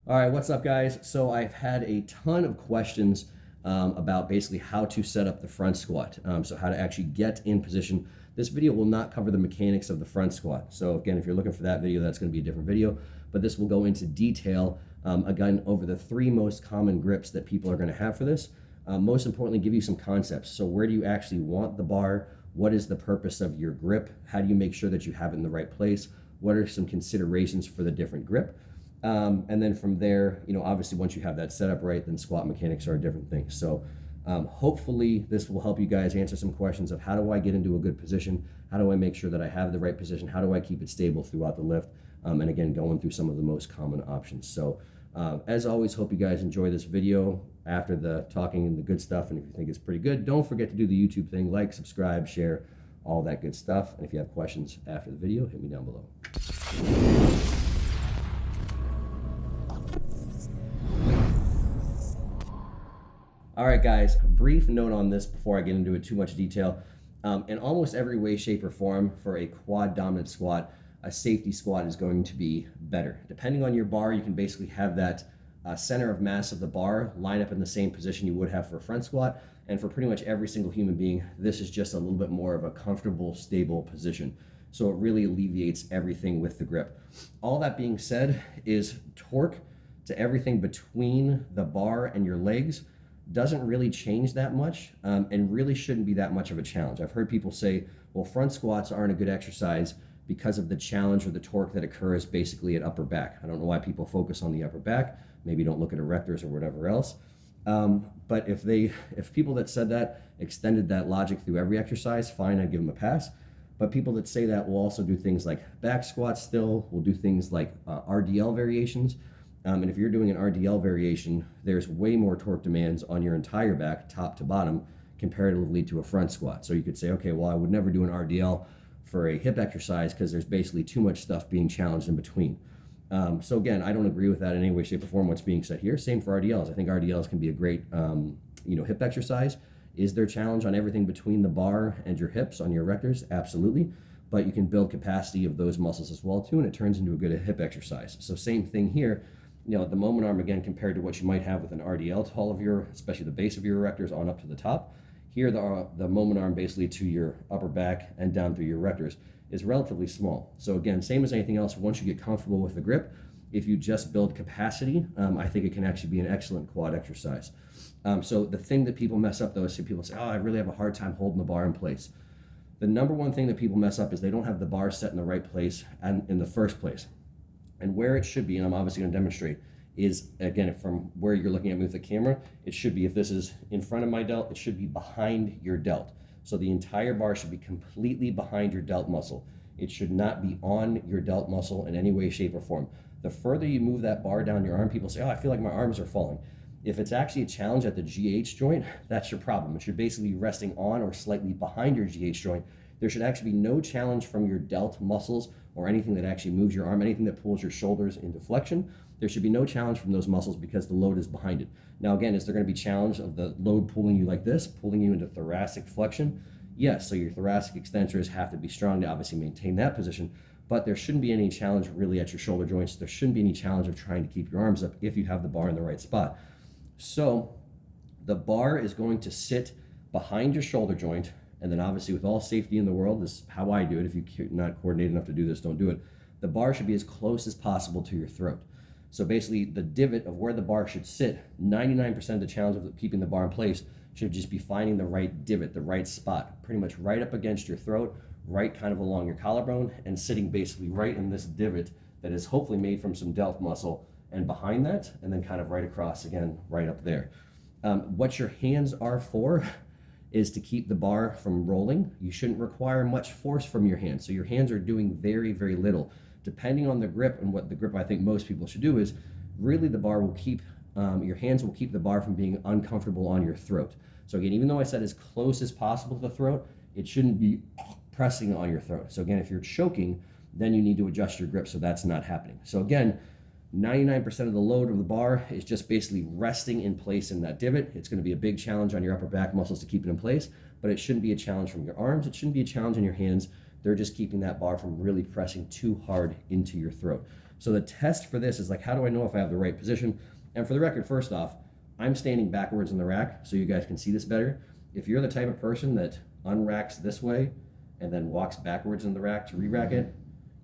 All right, what's up, guys? So I've had a ton of questions about basically how to set up the front squat. So how to actually get in position. This video will not cover the mechanics of the front squat. So again, if you're looking for that video, that's going to be a different video. But this will go into detail, again, over the three most common grips that people are going to have for this. Most importantly, give you some concepts. So where do you actually want the bar? What is the purpose of your grip? How do you make sure that you have it in the right place? What are some considerations for the different grip? And then from there, obviously once you have that set up right, then squat mechanics are a different thing. So hopefully this will help you guys answer some questions of how do I get into a good position? How do I make sure that I have the right position? How do I keep it stable throughout the lift? And again, going through some of the most common options. So as always, hope you guys enjoy this video after the talking and the good stuff. And if you think it's pretty good, don't forget to do the YouTube thing, like, subscribe, share, all that good stuff. And if you have questions after the video, hit me down below. All right, guys, brief note on this before I get into it too much detail. In almost every way, shape, or form for a quad dominant squat, a safety squat is going to be better. Depending on your bar, you can basically have that center of mass of the bar line up in the same position you would have for a front squat. And for pretty much every single human being, this is just a little bit more of a comfortable, stable position. So it really alleviates everything with the grip. All that being said is torque to everything between the bar and your legs doesn't really change that much and really shouldn't be that much of a challenge. I've heard people say, well, front squats aren't a good exercise because of the challenge or the torque that occurs basically at upper back. I don't know why people focus on the upper back. Maybe don't look at erectors or whatever else. But if people that said that extended that logic through every exercise, fine, I'd give them a pass. But people that say that will also do things like back squats still, will do things like RDL variations. And if you're doing an RDL variation, there's way more torque demands on your entire back, top to bottom, comparatively to a front squat. So you could say, okay, well, I would never do an RDL for a hip exercise because there's basically too much stuff being challenged in between. So again, I don't agree with that in any way, shape, or form, what's being said here. Same for RDLs. I think RDLs can be a great hip exercise. Is there challenge on everything between the bar and your hips, on your erectors? Absolutely. But you can build capacity of those muscles as well too, and it turns into a good hip exercise. So same thing here. The moment arm, again, compared to what you might have with an RDL to all of your, especially the base of your erectors on up to the top. Here, the moment arm basically to your upper back and down through your erectors is relatively small. So again, same as anything else, once you get comfortable with the grip, if you just build capacity, I think it can actually be an excellent quad exercise. So the thing that people mess up though is people say, oh, I really have a hard time holding the bar in place. The number one thing that people mess up is they don't have the bar set in the right place and in the first place. And where it should be, and I'm obviously going to demonstrate, is, again, from where you're looking at me with the camera, it should be, if this is in front of my delt, it should be behind your delt. So the entire bar should be completely behind your delt muscle. It should not be on your delt muscle in any way, shape, or form. The further you move that bar down your arm, people say, oh, I feel like my arms are falling. If it's actually a challenge at the GH joint, that's your problem. It should basically be resting on or slightly behind your GH joint. There should actually be no challenge from your delt muscles or anything that actually moves your arm, anything that pulls your shoulders into flexion. There should be no challenge from those muscles because the load is behind it. Now, again, is there going to be challenge of the load pulling you like this, pulling you into thoracic flexion? Yes, so your thoracic extensors have to be strong to obviously maintain that position, but there shouldn't be any challenge really at your shoulder joints. There shouldn't be any challenge of trying to keep your arms up if you have the bar in the right spot. So the bar is going to sit behind your shoulder joint. And then obviously with all safety in the world, this is how I do it. If you're not coordinated enough to do this, don't do it. The bar should be as close as possible to your throat. So basically the divot of where the bar should sit, 99% of the challenge of keeping the bar in place should just be finding the right divot, the right spot, pretty much right up against your throat, right kind of along your collarbone, and sitting basically right in this divot that is hopefully made from some delt muscle, and behind that, and then kind of right across again, right up there. What your hands are for is to keep the bar from rolling. You shouldn't require much force from your hands. So your hands are doing very, very little. Depending on the grip, and what the grip I think most people should do is really the bar will keep, your hands will keep the bar from being uncomfortable on your throat. So again, even though I said as close as possible to the throat, it shouldn't be pressing on your throat. So again, if you're choking, then you need to adjust your grip so that's not happening. So again, 99% of the load of the bar is just basically resting in place in that divot. It's going to be a big challenge on your upper back muscles to keep it in place, but it shouldn't be a challenge from your arms. It shouldn't be a challenge in your hands. They're just keeping that bar from really pressing too hard into your throat. So the test for this is like, how do I know if I have the right position? And for the record, first off, I'm standing backwards in the rack so you guys can see this better. If you're the type of person that unracks this way and then walks backwards in the rack to re-rack it,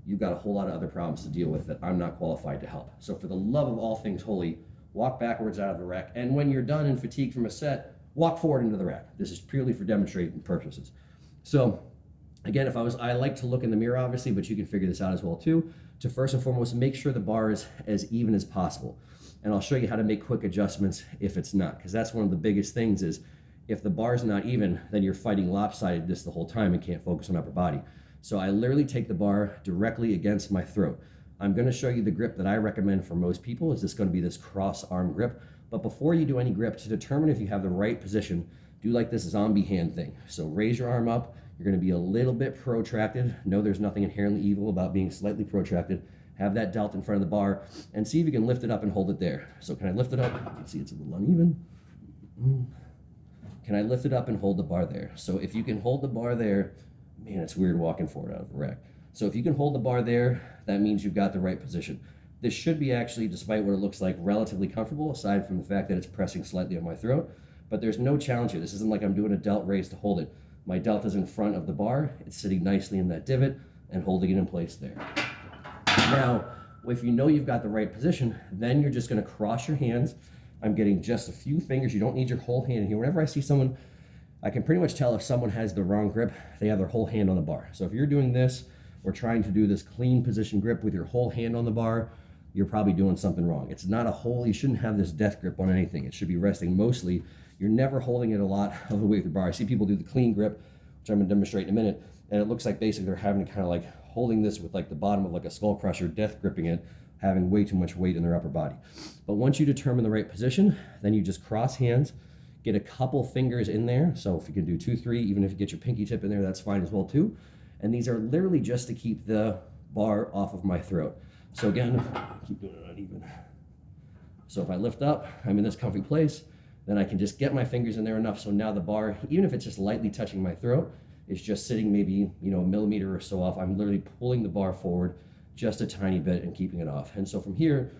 you've got a whole lot of other problems to deal with that I'm not qualified to help. So for the love of all things holy, walk backwards out of the rack. And when you're done and fatigued from a set, walk forward into the rack. This is purely for demonstrating purposes. So again, I like to look in the mirror obviously, but you can figure this out as well too, to first and foremost, make sure the bar is as even as possible. And I'll show you how to make quick adjustments if it's not, because that's one of the biggest things is if the bar's not even, then you're fighting lopsidedness the whole time and can't focus on upper body. So I literally take the bar directly against my throat. I'm gonna show you the grip that I recommend for most people. Is this gonna be this cross arm grip? But before you do any grip, to determine if you have the right position, do like this zombie hand thing. So raise your arm up. You're gonna be a little bit protracted. No, there's nothing inherently evil about being slightly protracted. Have that delt in front of the bar and see if you can lift it up and hold it there. So can I lift it up? You can see it's a little uneven. Can I lift it up and hold the bar there? So if you can hold the bar there, man, it's weird walking forward out of the rack. So if you can hold the bar there, that means you've got the right position. This should be actually, despite what it looks like, relatively comfortable, aside from the fact that it's pressing slightly on my throat. But there's no challenge here. This isn't like I'm doing a delt raise to hold it. My delt is in front of the bar. It's sitting nicely in that divot and holding it in place there. Now, if you know you've got the right position, then you're just gonna cross your hands. I'm getting just a few fingers. You don't need your whole hand in here. Whenever I see someone, I can pretty much tell if someone has the wrong grip, they have their whole hand on the bar. So if you're doing this or trying to do this clean position grip with your whole hand on the bar, you're probably doing something wrong. It's not a whole, you shouldn't have this death grip on anything. It should be resting mostly. You're never holding it a lot of the way with the bar. I see people do the clean grip, which I'm gonna demonstrate in a minute, and it looks like basically they're having to kind of like holding this with like the bottom of like a skull crusher, death gripping it, having way too much weight in their upper body. But once you determine the right position, then you just cross hands, get a couple fingers in there. So if you can do 2, 3, even if you get your pinky tip in there, that's fine as well too. And these are literally just to keep the bar off of my throat. So again, keep doing it uneven. So if I lift up, I'm in this comfy place, then I can just get my fingers in there enough so now the bar, even if it's just lightly touching my throat, is just sitting maybe, a millimeter or so off. I'm literally pulling the bar forward just a tiny bit and keeping it off. And so from here,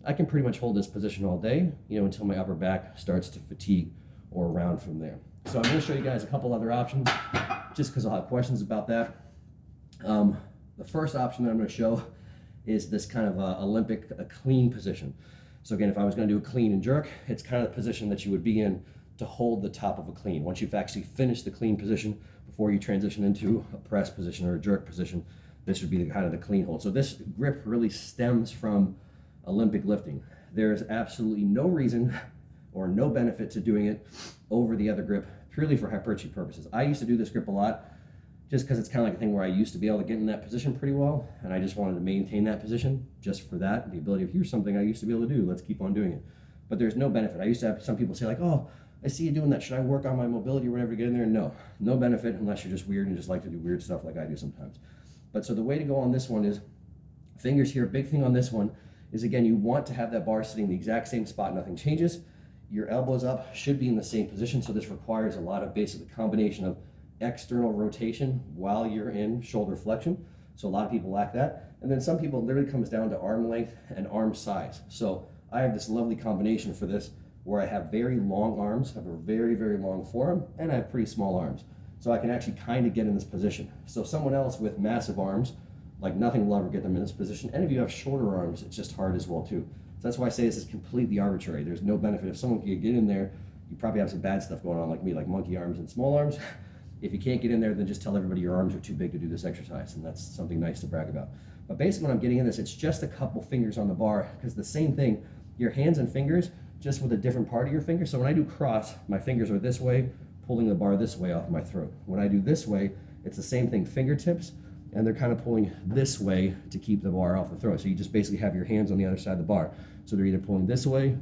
I can pretty much hold this position all day, until my upper back starts to fatigue or round from there. So I'm gonna show you guys a couple other options just because I'll have questions about that. The first option that I'm gonna show is this kind of a clean position. So again, if I was gonna do a clean and jerk, it's kind of the position that you would be in to hold the top of a clean. Once you've actually finished the clean position, before you transition into a press position or a jerk position, this would be kind of the clean hold. So this grip really stems from Olympic lifting. There's absolutely no reason or no benefit to doing it over the other grip, purely for hypertrophy purposes. I used to do this grip a lot just because it's kind of like a thing where I used to be able to get in that position pretty well, and I just wanted to maintain that position just for that, the ability of, here's something I used to be able to do, let's keep on doing it. But there's no benefit. I used to have some people say like, oh, I see you doing that, should I work on my mobility or whatever to get in there? No benefit unless you're just weird and just like to do weird stuff like I do sometimes. But so the way to go on this one is fingers here. Big thing on this one is, again, you want to have that bar sitting in the exact same spot, nothing changes. Your elbows up should be in the same position, so this requires a lot of basically combination of external rotation while you're in shoulder flexion. So a lot of people lack that. And then some people, it literally comes down to arm length and arm size. So I have this lovely combination for this where I have very long arms, have a very, very long forearm, and I have pretty small arms. So I can actually kind of get in this position. So someone else with massive arms, like nothing will ever get them in this position. And if you have shorter arms, it's just hard as well too. So that's why I say this is completely arbitrary. There's no benefit. If someone can get in there, you probably have some bad stuff going on like me, like monkey arms and small arms. If you can't get in there, then just tell everybody your arms are too big to do this exercise, and that's something nice to brag about. But basically when I'm getting in this, it's just a couple fingers on the bar, because the same thing, your hands and fingers, just with a different part of your finger. So when I do cross, my fingers are this way, pulling the bar this way off my throat. When I do this way, it's the same thing, fingertips, and they're kind of pulling this way to keep the bar off the throat. So you just basically have your hands on the other side of the bar. So they're either pulling this way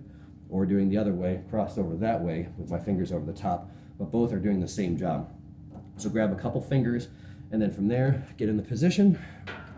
or doing the other way, crossed over that way with my fingers over the top, but both are doing the same job. So grab a couple fingers, and then from there, get in the position,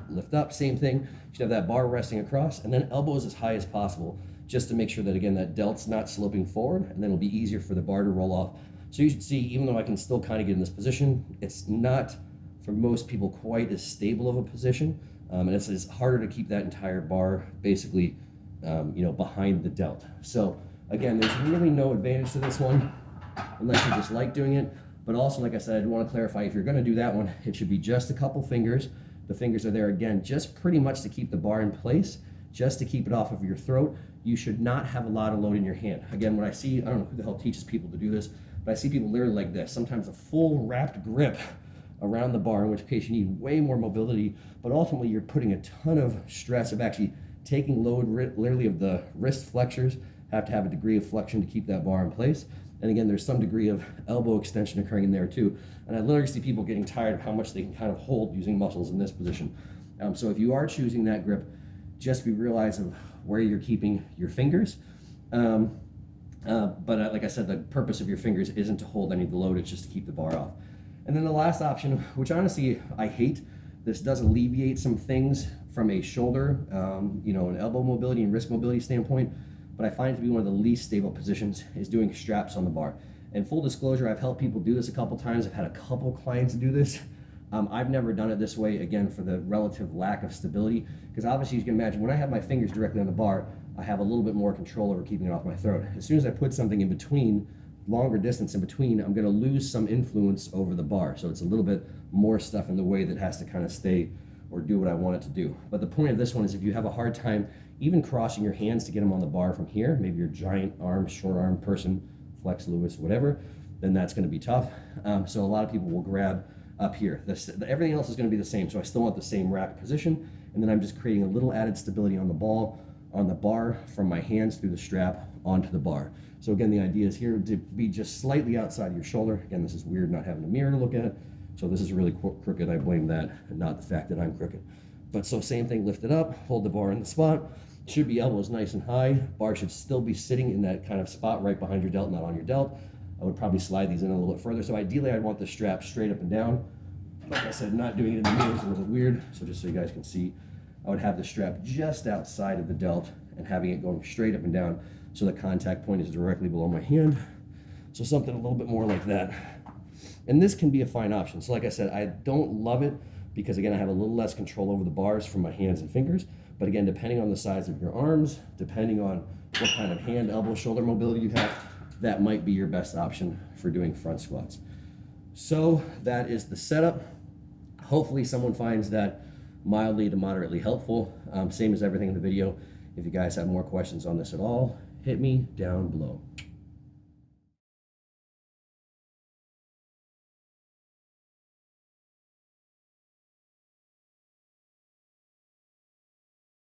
lift up, same thing. You should have that bar resting across, and then elbows as high as possible, just to make sure that, again, that delt's not sloping forward, and then it'll be easier for the bar to roll off. So you should see, even though I can still kind of get in this position, it's not, for most people, quite as stable of a position And it's harder to keep that entire bar basically, behind the delt. So again, there's really no advantage to this one unless you just like doing it. But also, like I said, I want to clarify, if you're going to do that one, it should be just a couple fingers. The fingers are there, again, just pretty much to keep the bar in place, just to keep it off of your throat. You should not have a lot of load in your hand. Again, when I see, I don't know who the hell teaches people to do this, but I see people literally like this, sometimes a full wrapped grip around the bar, in which case you need way more mobility, but ultimately you're putting a ton of stress of actually taking load, literally of the wrist flexors have to have a degree of flexion to keep that bar in place. And again, there's some degree of elbow extension occurring in there too. And I literally see people getting tired of how much they can kind of hold using muscles in this position. So if you are choosing that grip, just be realize of where you're keeping your fingers. But like I said, the purpose of your fingers isn't to hold any of the load, it's just to keep the bar off. And then the last option, which honestly I hate, this does alleviate some things from a shoulder, an elbow mobility and wrist mobility standpoint, but I find it to be one of the least stable positions, is doing straps on the bar. And full disclosure, I've helped people do this a couple times. I've had a couple clients do this. I've never done it this way, again, for the relative lack of stability, because obviously you can imagine when I have my fingers directly on the bar, I have a little bit more control over keeping it off my throat. As soon as I put something in between, longer distance in between, I'm going to lose some influence over the bar. So it's a little bit more stuff in the way that has to kind of stay or do what I want it to do. But the point of this one is, if you have a hard time even crossing your hands to get them on the bar from here, maybe you're a giant arm, short arm person, Flex Lewis, whatever, then that's going to be tough. So a lot of people will grab up here. Everything else is going to be the same. So I still want the same rack position, and then I'm just creating a little added stability on the bar from my hands through the strap onto the bar. So again, the idea is here to be just slightly outside your shoulder. Again, this is weird not having a mirror to look at. So this is really crooked. I blame that, and not the fact that I'm crooked. But so same thing, lift it up, hold the bar in the spot. Should be elbows nice and high. Bar should still be sitting in that kind of spot right behind your delt, not on your delt. I would probably slide these in a little bit further. So ideally, I'd want the strap straight up and down. Like I said, not doing it in the middle is a little weird. So just so you guys can see, I would have the strap just outside of the delt and having it going straight up and down, so the contact point is directly below my hand. So something a little bit more like that. And this can be a fine option. So like I said, I don't love it because, again, I have a little less control over the bars from my hands and fingers. But again, depending on the size of your arms, depending on what kind of hand, elbow, shoulder mobility you have, that might be your best option for doing front squats. So that is the setup. Hopefully someone finds that mildly to moderately helpful. Same as everything in the video. If you guys have more questions on this at all, hit me down below.